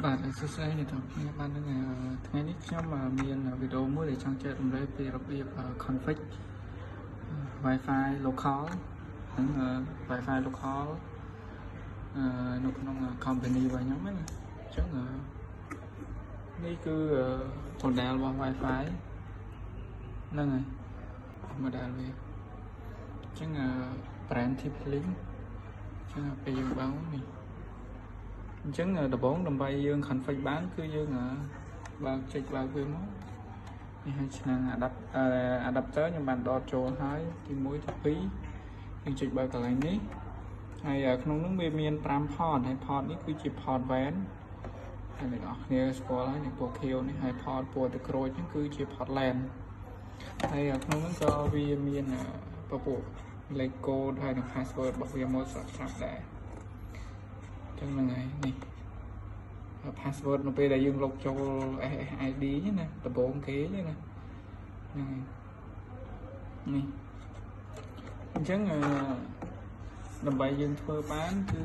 បាទសួស្តីអ្នកទាំងគ្នាបានថ្ងៃនេះខ្ញុំមានវីដេអូមួយដែលចង់ចែករំលែកពីរបៀប config Wi-Fi local និង Wi-Fi local នៅក្នុង company របស់ខ្ញុំហ្នឹងអញ្ចឹងនេះគឺ model របស់ Wi-Fi ហ្នឹងហើយ model វាអញ្ចឹងbrand TP-Link អញ្ចឹងពេលយើងបើនេះអញ្ចឹងដំបូងដើម្បីយើង config បានគឺយើងបើកចេញបើកវាមកនេះហើយឆ្នាំង adapter ខ្ញុំបានដកចូលហើយទី1ទី2យើងចុចបើកកន្លែងនេះហើយក្នុងនោះវាមាន5 port ហើយ port នេះគឺជា port WAN ហើយអ្នកនរគ្នាស្គាល់ហើយនេះពណ៌ខៀវនេះហើយ port ពណ៌ទឹកក្រូចនេះគឺជា port LAN ហើយក្នុងនោះក៏វាមានពពុះលេខកូដហើយនិង password របស់វាមកស្រាប់ដែរចឹងហ្នឹងហើយនេះ password នៅពេលដែលយើងលុបចូល SSID ណាដំបូងគេណាហ្នឹងនេះអញ្ចឹងដើម្បីយើងធ្វើបានគឺ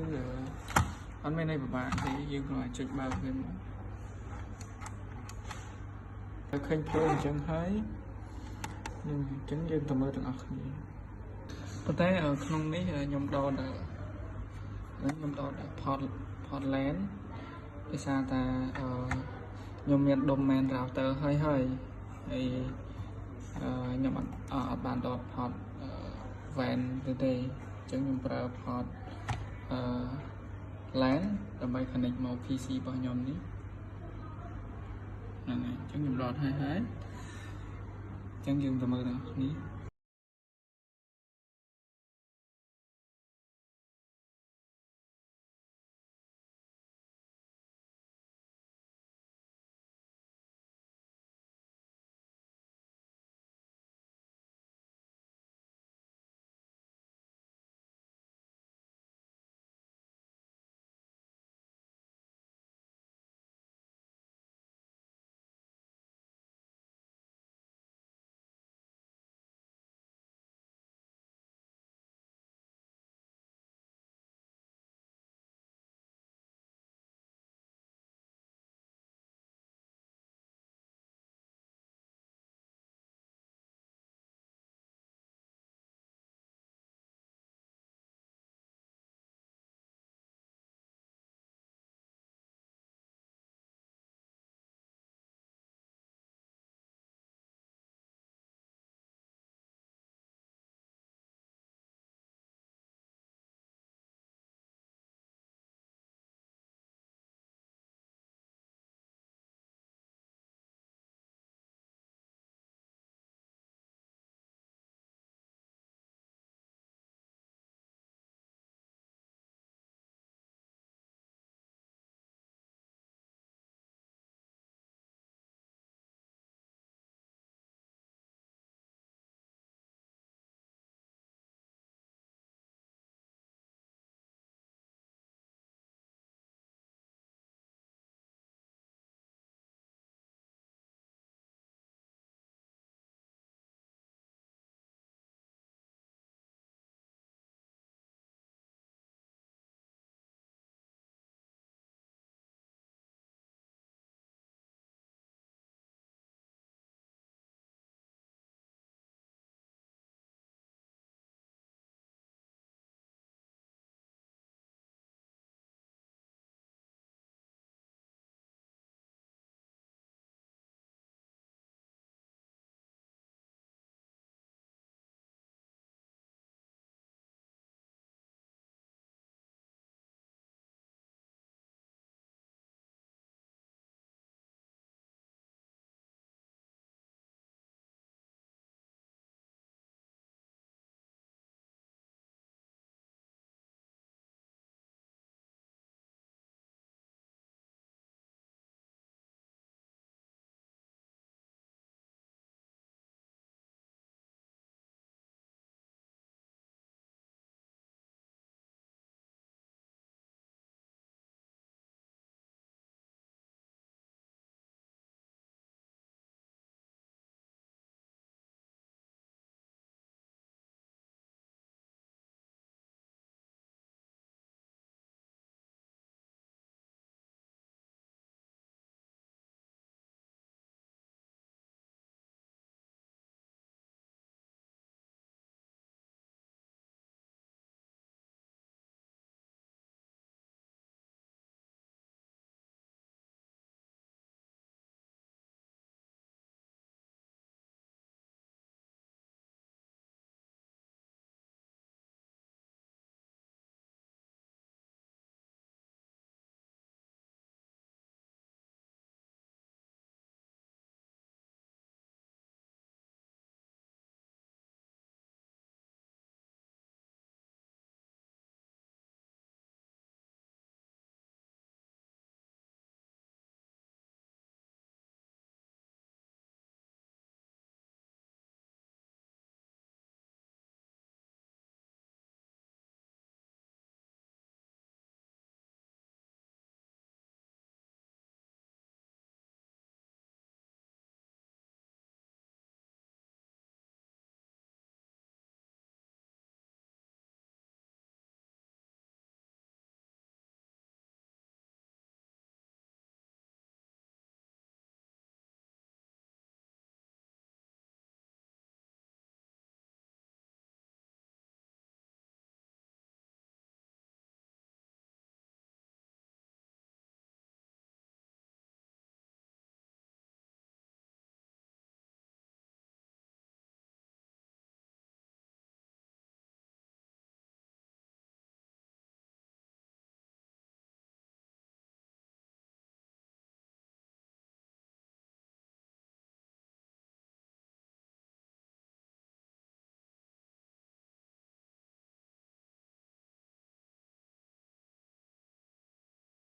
អត់មានអីពិបាកទេយើងគ្រាន់តែចុចបើកវាមកតែឃើញភ្លើងអញ្ចឹងហើយយើងអញ្ចឹងយើងទៅមើលទាំងអស់គ្នាប៉ុន្តែក្នុងនេះខ្ញុំដកដល់port LAN ដោយសារតែខ្ញុំមាន domain router ហើយខ្ញុំអត់បានដក port WAN ទេអញ្ចឹងខ្ញុំប្រើ port LAN ដើម្បី connect មក PC របស់ខ្ញុំនេះហ្នឹងហើយអញ្ចឹងខ្ញុំដកហើយអញ្ចឹងយើងទៅមើលដល់នេះ